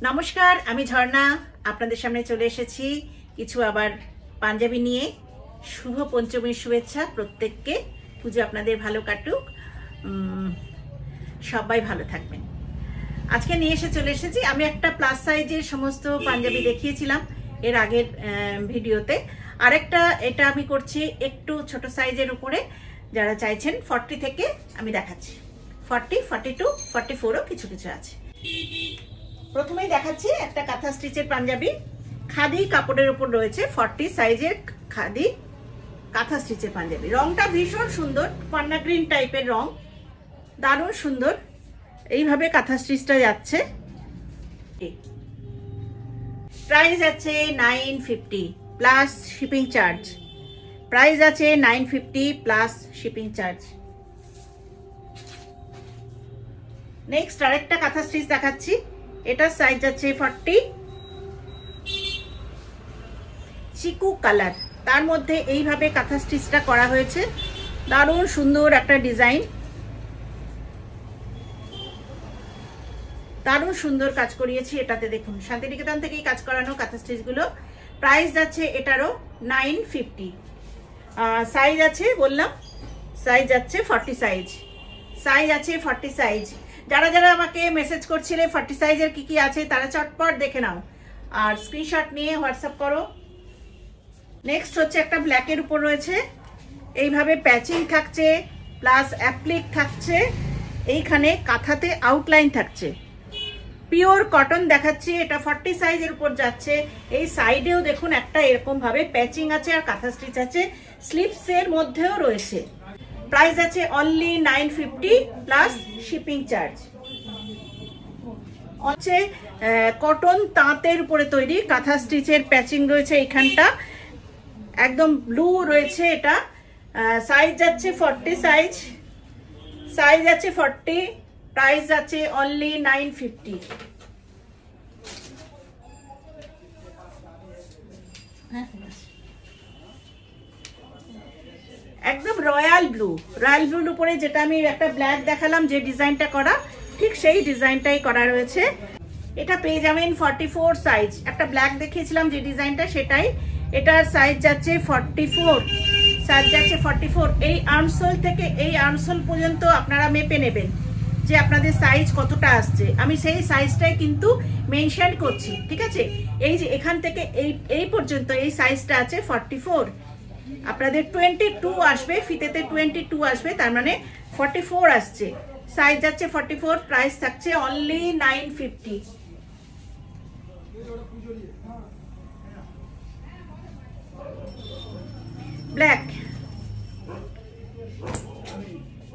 নমস্কার, আমি ঝর্ণা আপনাদের সামনে চলে এসেছি কিছু আবার পাঞ্জাবি নিয়ে। শুভ পঞ্চমীর শুভেচ্ছা প্রত্যেককে। পুজো আপনাদের ভালো কাটুক, সবাই ভালো থাকবেন। আজকে নিয়ে চলে এসেছি আমি একটা প্লাস সাইজের সমস্ত পাঞ্জাবি দেখিয়েছিলাম এর আগের ভিডিওতে। আরেকটা এটা আমি করছি একটু ছোট সাইজের উপরে, যারা চাইছেন 40 থেকে আমি দেখাচ্ছি। 40, 42, 44ও কিছু কিছু আছে। প্রথমেই দেখাচ্ছি একটা কাঁথা স্টিচের পাঞ্জাবি, খাদি কাপড়ের উপর রয়েছে, 40 সাইজের খাদি কাঁথা স্টিচের পাঞ্জাবি। রংটা ভীষণ সুন্দর, পান্না গ্রিন টাইপের রং, দারুণ সুন্দর। এইভাবে কাঁথা স্টিচটা যাচ্ছে। প্রাইস আছে 950 প্লাস শিপিং চার্জ। প্রাইস আছে 950 প্লাস শিপিং চার্জ। নেক্সট আরেকটা কাঁথা স্টিচ দেখাচ্ছি। এটার সাইজ আছে 40, চিকু কালার, তার মধ্যে এইভাবে কাঁথা স্টিচটা করা হয়েছে। দারুণ সুন্দর একটা ডিজাইন, দারুণ সুন্দর কাজ করিয়েছি এটাতে। দেখুন, শান্তিনিকেতন থেকেই কাজ করানো কাঁথা স্টিচগুলো। প্রাইস আছে এটারও 950। সাইজ আছে বললাম, সাইজ আছে 40 সাইজ। সাইজ আছে 40 সাইজ। যারা যারা আমাকে মেসেজ করছিলে 40 সাইজের কি কি আছে তারা চটপট দেখে নাও আর স্ক্রিনশট নিয়ে হোয়াটসঅ্যাপ করো। নেক্সট হচ্ছে একটা ব্ল্যাকের উপর রয়েছে, এইভাবে প্যাচিং থাকছে প্লাস অ্যাপ্লিক থাকছে, এইখানে কাঁথাতে আউটলাইন থাকছে। পিওর কটন দেখাচ্ছি, এটা 40 সাইজের উপর যাচ্ছে। এই সাইডেও দেখুন একটা এরকম ভাবে প্যাচিং আছে আর কাঁথা স্টিচ আছে, স্লিপসের মধ্যেও রয়েছে। প্রাইস আছে অনলি 950 প্লাস শিপিং চার্জ। হচ্ছে কটন তাঁতের উপরে তৈরি কাঁথা স্টিচের প্যাচিং রয়েছে, এইখানটা একদম ব্লু রয়েছে। এটা সাইজ যাচ্ছে 40 সাইজ। সাইজ আছে 40, প্রাইস আছে অনলি 950। একদম রয়্যাল ব্লু, রয়্যাল ব্লুর উপরে যেটা আমি একটা ব্ল্যাক দেখালাম যে ডিজাইনটা করা, ঠিক সেই ডিজাইনটাই করা রয়েছে। এটা পেয়ে যাবেন 44 সাইজ। একটা ব্ল্যাক দেখিয়েছিলাম যে ডিজাইনটা, সেটাই। এটার সাইজ যাচ্ছে 44, সাইজ যাচ্ছে 44। এই আর্মসোল থেকে এই আর্মসোল পর্যন্ত আপনারা মেপে নেবেন যে আপনাদের সাইজ কতটা আসছে। আমি সেই সাইজটাই কিন্তু মেনশন করছি, ঠিক আছে? এই যে এখান থেকে এই পর্যন্ত এই সাইজটা আছে 44, আপনাদের 22 আসবে, ফিতেতে 22 আসবে, তার মানে 44 আসছে। সাইজ যাচ্ছে 44, প্রাইস থাকছে অনলি 950। ব্ল্যাক,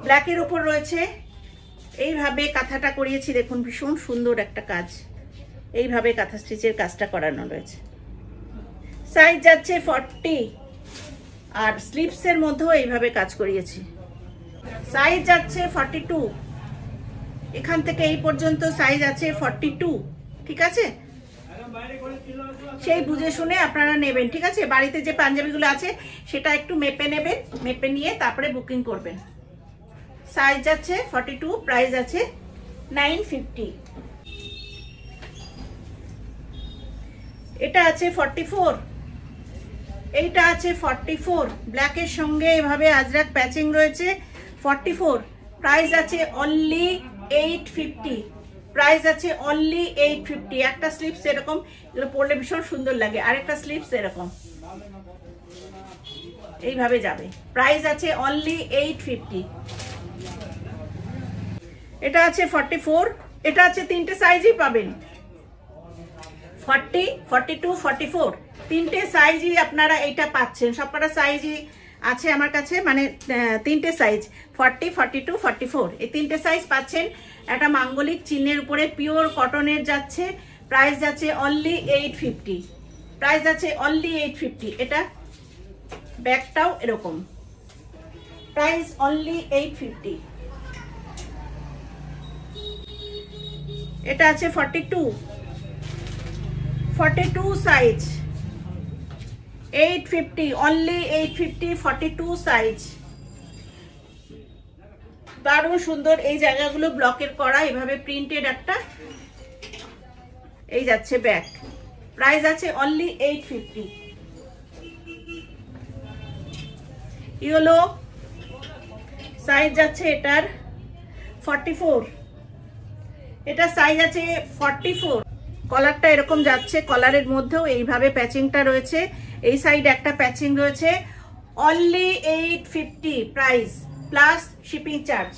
ব্ল্যাকের উপর রয়েছে এইভাবে কাঁথাটা করিয়েছি। দেখুন, ভীষণ সুন্দর একটা কাজ, এইভাবে কাঁথা স্টিচের কাজটা করানো রয়েছে। সাইজ যাচ্ছে 40 আর স্লিপসের মধ্যেও এইভাবে কাজ করিয়েছি। সাইজ যাচ্ছে 42, এখান থেকে এই পর্যন্ত সাইজ আছে 42, ঠিক আছে? সেই বুঝে শুনে আপনারা নেবেন, ঠিক আছে? বাড়িতে যে পাঞ্জাবিগুলো আছে সেটা একটু মেপে নেবেন, মেপে নিয়ে তারপরে বুকিং করবেন। সাইজ আছে 42, প্রাইস আছে 950। এটা আছে 44, এইটা আছে 44, ব্ল্যাকের সঙ্গে এভাবে আজরাক প্যাচিং রয়েছে। 44, প্রাইস আছে অনলি 850। প্রাইস আছে অনলি 850। একটা স্লিপস এরকম, এগুলো পরলে ভীষণ সুন্দর লাগে। আরেকটা স্লিপস এরকম এইভাবে যাবে। প্রাইস আছে অনলি 850। এটা আছে 44, এটা আছে তিনটে সাইজই পাবেন, 40, 42, 44, তিনটে সাইজই আপনারা এইটা পাচ্ছেন। সবকটা সাইজই আছে আমার কাছে, মানে তিনটে সাইজ 40, 42, 44, এই তিনটে সাইজ পাচ্ছেন। একটা মাঙ্গলিক চিহ্নের উপরে পিওর কটনের যাচ্ছে। প্রাইস যাচ্ছে অনলি 850। প্রাইস আছে অনলি 850। এটা ব্যাগটাও এরকম, প্রাইস অনলি 850। এটা আছে 42, 42 সাইজ, 850, অনলি 850, 42 সাইজ। দারুণ সুন্দর। এই জায়গাগুলো ব্লকের করা, এভাবে প্রিন্টেড একটা এই যাচ্ছে ব্যাক, প্রাইস আছে অনলি 850। ইয়েলো সাইজ যাচ্ছে এটার 44, এটা সাইজ আছে 44। কলারটা এরকম যাচ্ছে, কলারের মধ্যেও এইভাবে প্যাচিংটা রয়েছে, এই সাইডে একটা প্যাচিং রয়েছে, only 850 price plus shipping charge.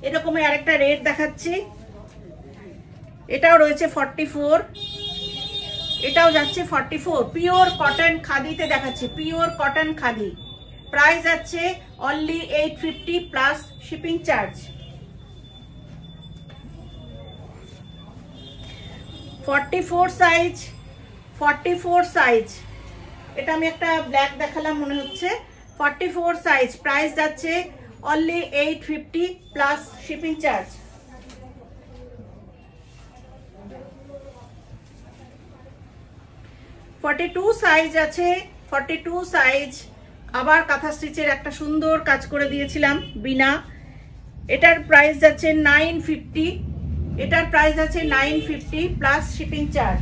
এরকমই আরেকটা রেট দেখাচ্ছি, এটাও রয়েছে 44, এটাও যাচ্ছে 44। পিওর কটন খাদিতে দেখাচ্ছি, পিওর কটন খাদি, প্রাইস আছে only 850 plus shipping charge. 44 size, 44 size, এটা আমি একটা ব্ল্যাক দেখালাম মনে হচ্ছে। 44 সাইজ, প্রাইস যাচ্ছে only 850 plus shipping charge. $42 size আছে, 42 সাইজ, আবার কাঁথা স্টিচের একটা সুন্দর কাজ করে দিয়েছিলাম বিনা, এটার প্রাইস যাচ্ছে 950, এটার প্রাইস আছে 950 প্লাস শিপিং চার্জ।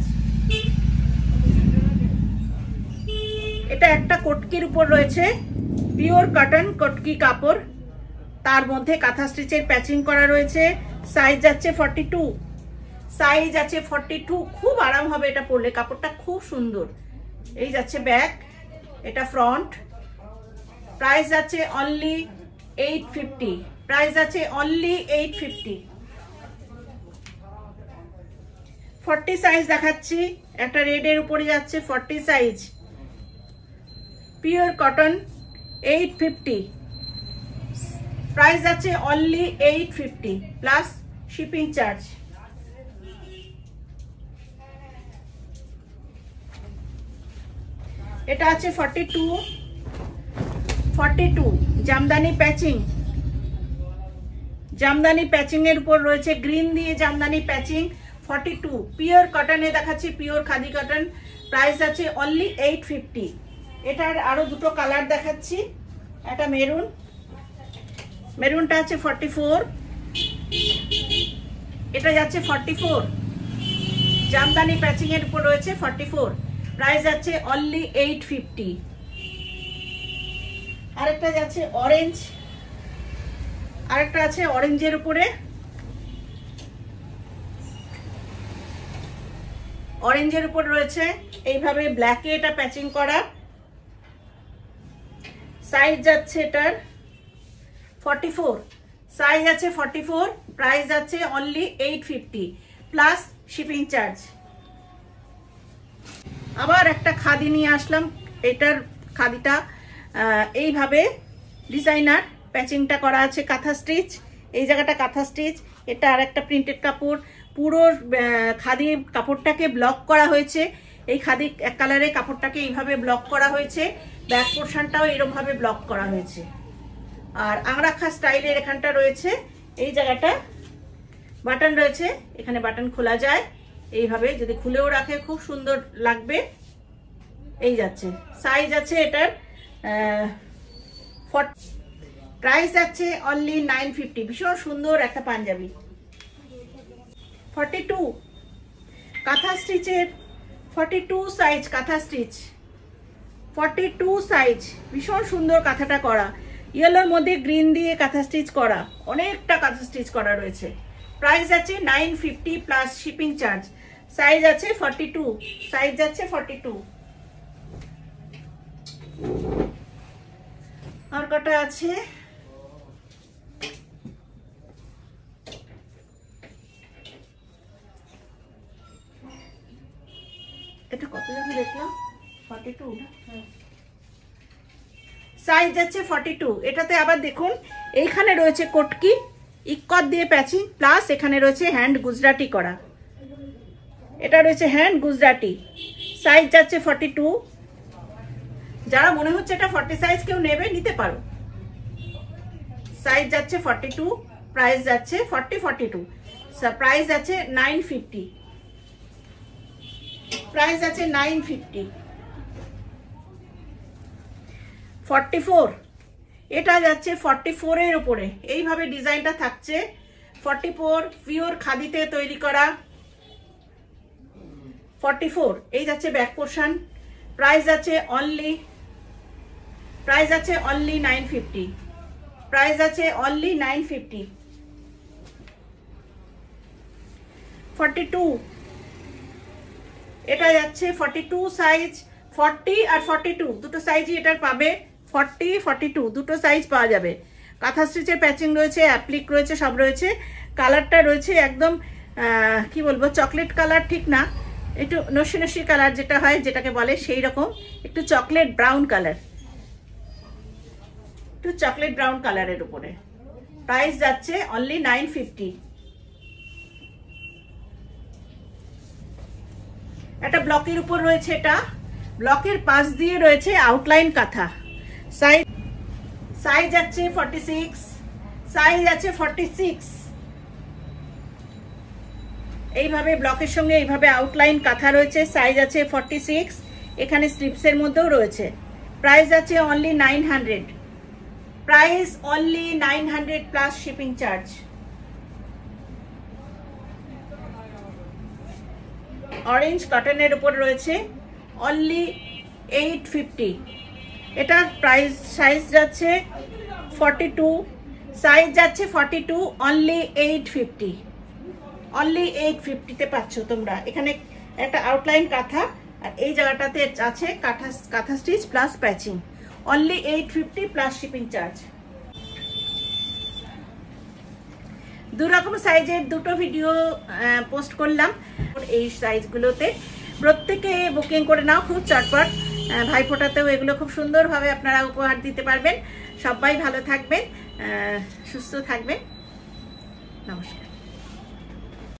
এটা একটা কটকির উপর রয়েছে, পিওর কটন কটকি কাপড়, তার মধ্যে কাঁথা স্টিচের প্যাচিং করা রয়েছে, সাইজ যাচ্ছে 42, সাইজ আছে 42। খুব আরাম হবে এটা পরলে, কাপড়টা খুব সুন্দর। এই যাচ্ছে ব্যাক, এটা ফ্রন্ট, প্রাইস আছে অনলি 850, প্রাইস আছে অনলি 850। 40 সাইজ দেখাচ্ছি, একটা রেডের উপরে যাচ্ছে 40 সাইজ, পিওর কটন 850, প্রাইস আছে অনলি 850 প্লাস শিপিং চার্জ। এটা আছে 42 জামদানি প্যাচিং, জামদানি প্যাচিং এর উপর রয়েছে গ্রিন দিয়ে জামদানি প্যাচিং, 42 পিওর কটনে দেখাচ্ছি, পিওর খাদি কটন, প্রাইস আছে অনলি 850। এটার আরো দুটো কালার দেখাচ্ছি, একটা মেরুন, মেরুনটা আছে 44, এটা যাচ্ছে 44, জামদানি প্যাচিং এর উপর রয়েছে 44, প্রাইস আছে অনলি 850। আরেকটা যাচ্ছে অরেঞ্জ, আরেকটা আছে অরেঞ্জের উপরে, অরেঞ্জের উপর রয়েছে এইভাবে ব্ল্যাকে এটা প্যাচিং করা, সাইজ যাচ্ছে এটার 44, সাইজ আছে 44, প্রাইস আছে অনলি 850 প্লাস শিপিং চার্জ। আবার একটা খাদি নিয়ে আসলাম, এটার খাদিটা এইভাবে ডিজাইনার প্যাচিংটা করা আছে, কাঁথা স্টিচ, এই জায়গাটা কাঁথা স্টিচ, এটা আর একটা প্রিন্টেড কাপড়, পুরো খাদি কাপড়টাকে ব্লক করা হয়েছে, এই খাদি এক কালারে কাপড়টাকে এইভাবে ব্লক করা হয়েছে, ব্যাক পোর্শনটাও এরকম ভাবে ব্লক করা হয়েছে, আর আংরাখা স্টাইলের এখানটা রয়েছে, এই জায়গাটা বাটন রয়েছে, এখানে বাটন খোলা যায়, এইভাবে যদি খুলেও রাখে খুব সুন্দর লাগবে। এই যাচ্ছে, সাইজ আছে এটার 40, প্রাইস আছে অনলি 950, ভীষণ সুন্দর একটা পাঞ্জাবি। 42 কাঁথা স্টিচের 42 সাইজ, কাঁথা স্টিচ 42 সাইজ, ভীষণ সুন্দর কাঁথাটা করা, ইয়েলোর মধ্যে গ্রিন দিয়ে কাঁথা স্টিচ করা, অনেকটা কাঁথা স্টিচ করা রয়েছে, প্রাইস আছে 950 প্লাস শিপিং চার্জ, সাইজ আছে 42, সাইজ যাচ্ছে 42। আর কটা আছে, এটা কত জানি দেখলাম 42 না, সাইজ যাচ্ছে 42। এটাতে আবার দেখুন এইখানে রয়েছে কটকি ইক্কত দিয়ে প্যাচিং, প্লাস এখানে রয়েছে হ্যান্ড গুজরাটি করা, এটা রয়েছে হ্যান্ড গুজরাটি, সাইজ যাচ্ছে 42। যারা মনে হচ্ছে এটা 40 সাইজ কেউ নেবে নিতে পারো, সাইজ যাচ্ছে 42, প্রাইস যাচ্ছে 42, প্রাইস আছে 950, প্রাইস আছে 950। 44 এটা যাচ্ছে 44 এর উপরে, এইভাবে ডিজাইনটা থাকছে, 44 পিওর খাদিতে তৈরি করা, 44 এই যাচ্ছে ব্যাক পোর্শন। প্রাইস আছে অনলি 950, প্রাইস আছে অনলি 950। 42 এটা যাচ্ছে 42 সাইজ, 40 আর 42 দুটো সাইজই এটার পাবে। 40 42 দুটো সাইজ পাওয়া যাবে। কাঁথা স্টিচের প্যাচিং রয়েছে, অ্যাপ্লিক রয়েছে, সব রয়েছে। কালারটা রয়েছে একদম কি বলবো, চকলেট কালার ঠিক না, একটু নসি নসি কালার যেটা হয়, যেটাকে বলে সেই রকম, একটু চকলেট ব্রাউন কালার, একটু চকলেট ব্রাউন কালারের উপরে। প্রাইস যাচ্ছে অনলি 950। একটা ব্লকের উপর রয়েছে, এটা ব্লকের পাশ দিয়ে রয়েছে আউটলাইন কাঁথা। সাইজ আছে 46, সাইজ আছে 46। এইভাবে ব্লকের সঙ্গে এইভাবে আউটলাইন কাঁথা রয়েছে, সাইজ আছে 46। এখানে স্লিপসের মধ্যেও রয়েছে। প্রাইস আছে only 900, price only 900 plus shipping charge. Orange কটনের উপর রয়েছে অনলি 850। এটার প্রাইস সাইজ যাচ্ছে 42, সাইজ যাচ্ছে 42, অনলি 850, অনলি 850-তে পাচ্ছ তোমরা। এখানে একটা আউটলাইন কাঁথা আর এই জায়গাটাতে আছে কাঁথা stitch plus patching, only 850 plus shipping charge. দু রকম সাইজের দুটো ভিডিও পোস্ট করলাম। এই সাইজগুলোতে প্রত্যেকে বুকিং করে নাও খুব চটপট। ভাইফোঁটাতেও এগুলো খুব সুন্দরভাবে আপনারা উপহার দিতে পারবেন। সবাই ভালো থাকবেন, সুস্থ থাকবেন। নমস্কার।